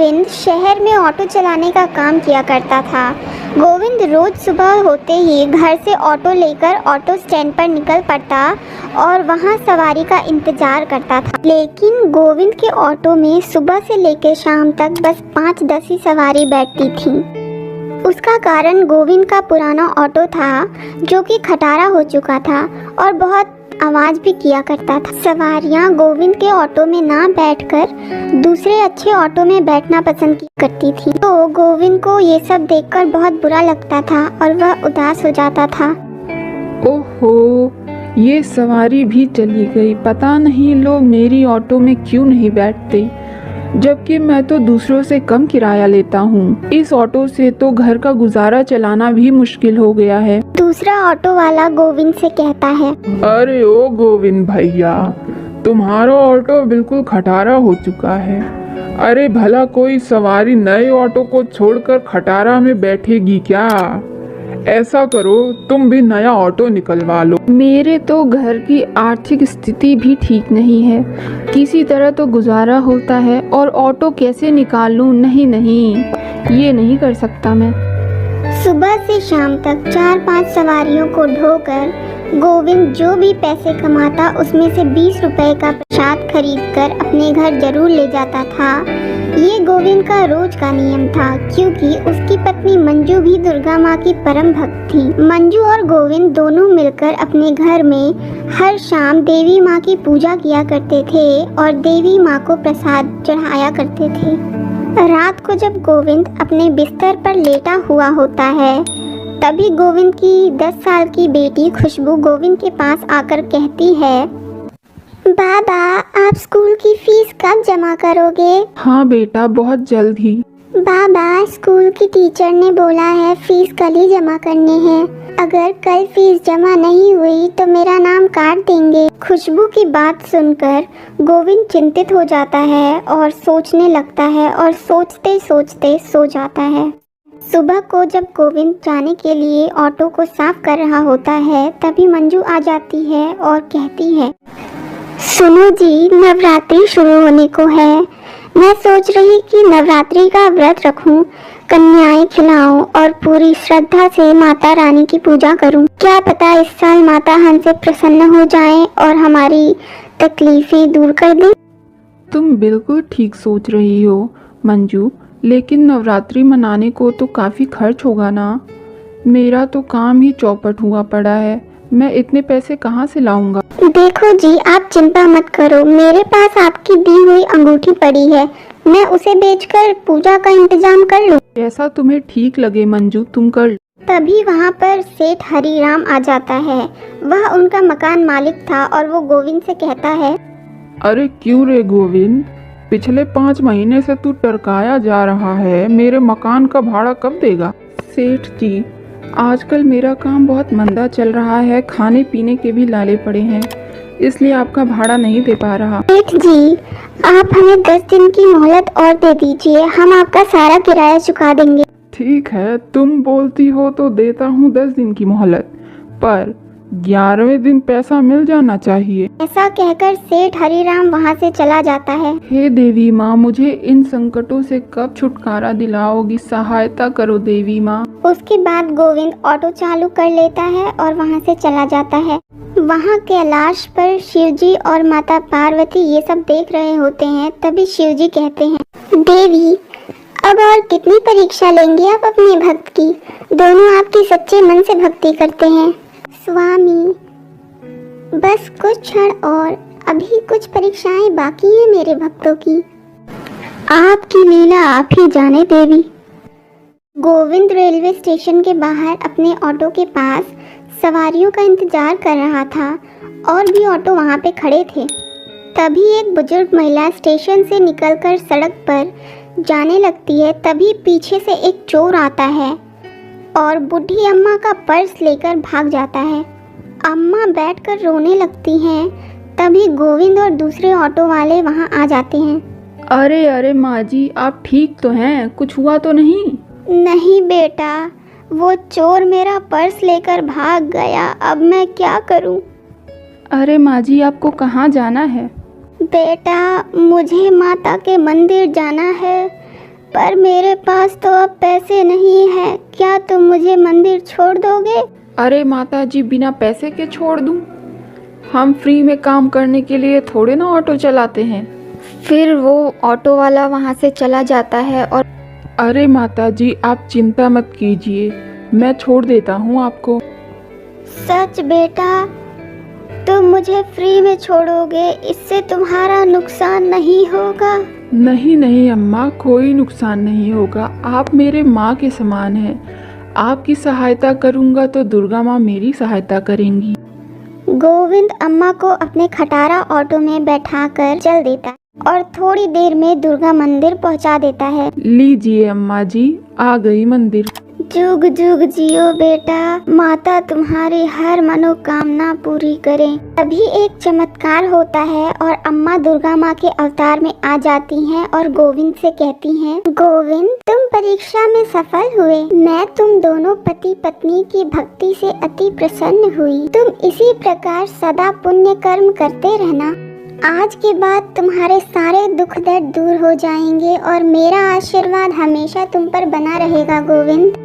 गोविंद शहर में ऑटो चलाने का काम किया करता था। गोविंद रोज सुबह होते ही घर से ऑटो लेकर ऑटो स्टैंड पर निकल पड़ता और वहां सवारी का इंतजार करता था। लेकिन गोविंद के ऑटो में सुबह से लेकर शाम तक बस 5-10 ही सवारी बैठती थी। उसका कारण गोविंद का पुराना ऑटो था जो कि खटारा हो चुका था और बहुत आवाज़ भी किया करता था। सवारियां गोविंद के ऑटो में ना बैठकर दूसरे अच्छे ऑटो में बैठना पसंद करती थी। तो गोविंद को ये सब देखकर बहुत बुरा लगता था और वह उदास हो जाता था। ओहो, ये सवारी भी चली गई। पता नहीं लोग मेरी ऑटो में क्यों नहीं बैठते, जबकि मैं तो दूसरों से कम किराया लेता हूँ। इस ऑटो से तो घर का गुजारा चलाना भी मुश्किल हो गया है। दूसरा ऑटो वाला गोविंद से कहता है, अरे ओ गोविंद भैया, तुम्हारा ऑटो बिल्कुल खटारा हो चुका है। अरे भला कोई सवारी नए ऑटो को छोड़कर खटारा में बैठेगी क्या? ऐसा करो, तुम भी नया ऑटो निकलवा लो। मेरे तो घर की आर्थिक स्थिति भी ठीक नहीं है, किसी तरह तो गुजारा होता है और ऑटो कैसे निकालूं? नहीं, ये नहीं कर सकता मैं। सुबह से शाम तक 4-5 सवारियों को ढोकर गोविंद जो भी पैसे कमाता उसमें से 20 रुपए का प्रसाद खरीदकर अपने घर जरूर ले जाता था। ये गोविंद का रोज का नियम था, क्योंकि उसकी पत्नी मंजू भी दुर्गा माँ की परम भक्त थी। मंजू और गोविंद दोनों मिलकर अपने घर में हर शाम देवी माँ की पूजा किया करते थे और देवी माँ को प्रसाद चढ़ाया करते थे। रात को जब गोविंद अपने बिस्तर पर लेटा हुआ होता है, तभी गोविंद की 10 साल की बेटी खुशबू गोविंद के पास आकर कहती है, बाबा आप स्कूल की फीस कब जमा करोगे? हाँ बेटा, बहुत जल्द ही। बाबा स्कूल की टीचर ने बोला है फीस कल ही जमा करनी है। अगर कल फीस जमा नहीं हुई तो मेरा नाम काट देंगे। खुशबू की बात सुनकर गोविंद चिंतित हो जाता है और सोचने लगता है और सोचते सोचते सो जाता है। सुबह को जब गोविंद जाने के लिए ऑटो को साफ कर रहा होता है, तभी मंजू आ जाती है और कहती है, सुनो जी, नवरात्रि शुरू होने को है। मैं सोच रही कि नवरात्रि का व्रत रखूं, कन्याएं खिलाऊं और पूरी श्रद्धा से माता रानी की पूजा करूं। क्या पता इस साल माता हमसे प्रसन्न हो जाएं और हमारी तकलीफें दूर कर दें। तुम बिल्कुल ठीक सोच रही हो मंजू, लेकिन नवरात्रि मनाने को तो काफ़ी खर्च होगा ना। मेरा तो काम ही चौपट हुआ पड़ा है, मैं इतने पैसे कहाँ से लाऊंगा। देखो जी, आप चिंता मत करो, मेरे पास आपकी दी हुई अंगूठी पड़ी है, मैं उसे बेचकर पूजा का इंतजाम कर लूं। जैसा तुम्हें ठीक लगे मंजू, तुम कर लो। तभी वहाँ पर सेठ हरिराम आ जाता है। वह उनका मकान मालिक था और वो गोविंद से कहता है, अरे क्यों रे गोविंद, पिछले 5 महीने से तू टरकाया जा रहा है, मेरे मकान का भाड़ा कब देगा? सेठ जी, आजकल मेरा काम बहुत मंदा चल रहा है, खाने पीने के भी लाले पड़े हैं, इसलिए आपका भाड़ा नहीं दे पा रहा। सेठ जी, आप हमें 10 दिन की मोहलत और दे दीजिए, हम आपका सारा किराया चुका देंगे। ठीक है, तुम बोलती हो तो देता हूँ 10 दिन की मोहलत, पर 11वें दिन पैसा मिल जाना चाहिए। ऐसा कहकर सेठ हरिराम वहाँ से चला जाता है। हे देवी माँ, मुझे इन संकटों से कब छुटकारा दिलाओगी, सहायता करो देवी माँ। उसके बाद गोविंद ऑटो चालू कर लेता है और वहाँ से चला जाता है। वहाँ कैलाश पर शिवजी और माता पार्वती ये सब देख रहे होते हैं। तभी शिवजी कहते हैं, देवी अब और कितनी परीक्षा लेंगे आप अपने भक्त की? दोनों आपकी सच्चे मन से भक्ति करते हैं। स्वामी बस कुछ क्षण और, अभी कुछ परीक्षाएं बाकी हैं मेरे भक्तों की। आपकी लीला आप ही जाने देवी। गोविंद रेलवे स्टेशन के बाहर अपने ऑटो के पास सवारियों का इंतजार कर रहा था और भी ऑटो वहां पे खड़े थे। तभी एक बुजुर्ग महिला स्टेशन से निकलकर सड़क पर जाने लगती है। तभी पीछे से एक चोर आता है और बूढ़ी अम्मा का पर्स लेकर भाग जाता है। अम्मा बैठकर रोने लगती हैं। तभी गोविंद और दूसरे ऑटो वाले वहां आ जाते हैं। अरे माँ जी, आप ठीक तो हैं? कुछ हुआ तो नहीं? नहीं बेटा, वो चोर मेरा पर्स लेकर भाग गया, अब मैं क्या करूं? अरे माँ जी, आपको कहाँ जाना है? बेटा मुझे माता के मंदिर जाना है, पर मेरे पास तो अब पैसे नहीं हैं। क्या तुम मुझे मंदिर छोड़ दोगे? अरे माता जी, बिना पैसे के छोड़ दूं? हम फ्री में काम करने के लिए थोड़े ना ऑटो चलाते हैं। फिर वो ऑटो वाला वहाँ से चला जाता है और अरे माता जी, आप चिंता मत कीजिए, मैं छोड़ देता हूँ आपको। सच बेटा, तुम मुझे फ्री में छोड़ोगे? इससे तुम्हारा नुकसान नहीं होगा? नहीं नहीं अम्मा, कोई नुकसान नहीं होगा। आप मेरे माँ के समान हैं। आपकी सहायता करूँगा तो दुर्गा माँ मेरी सहायता करेंगी। गोविंद अम्मा को अपने खटारा ऑटो में बैठाकर चल देता है और थोड़ी देर में दुर्गा मंदिर पहुंचा देता है। लीजिए अम्मा जी, आ गई मंदिर। जुग जुग जियो बेटा, माता तुम्हारी हर मनोकामना पूरी करें। तभी एक चमत्कार होता है और अम्मा दुर्गा माँ के अवतार में आ जाती हैं और गोविंद से कहती हैं, गोविंद तुम परीक्षा में सफल हुए। मैं तुम दोनों पति पत्नी की भक्ति से अति प्रसन्न हुई। तुम इसी प्रकार सदा पुण्य कर्म करते रहना। आज के बाद तुम्हारे सारे दुख दर्द दूर हो जाएंगे और मेरा आशीर्वाद हमेशा तुम पर बना रहेगा गोविंद।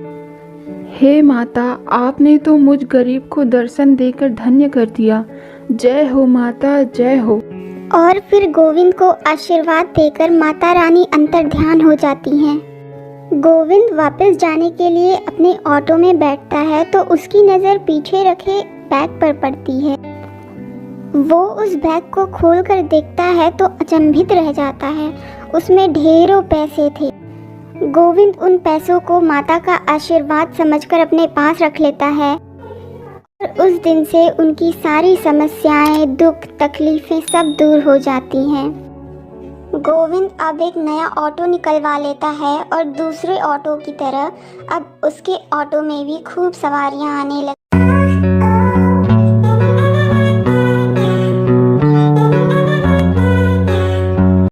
हे माता, आपने तो मुझ गरीब को दर्शन देकर धन्य कर दिया। जय हो माता, जय हो। और फिर गोविंद को आशीर्वाद देकर माता रानी अंतर्ध्यान हो जाती हैं। गोविंद वापस जाने के लिए अपने ऑटो में बैठता है तो उसकी नज़र पीछे रखे बैग पर पड़ती है। वो उस बैग को खोलकर देखता है तो अचंभित रह जाता है। उसमें ढेरों पैसे थे। गोविंद उन पैसों को माता का आशीर्वाद समझकर अपने पास रख लेता है और उस दिन से उनकी सारी समस्याएं, दुख, तकलीफें सब दूर हो जाती हैं। गोविंद अब एक नया ऑटो निकलवा लेता है और दूसरे ऑटो की तरह अब उसके ऑटो में भी खूब सवारियां आने लगती हैं।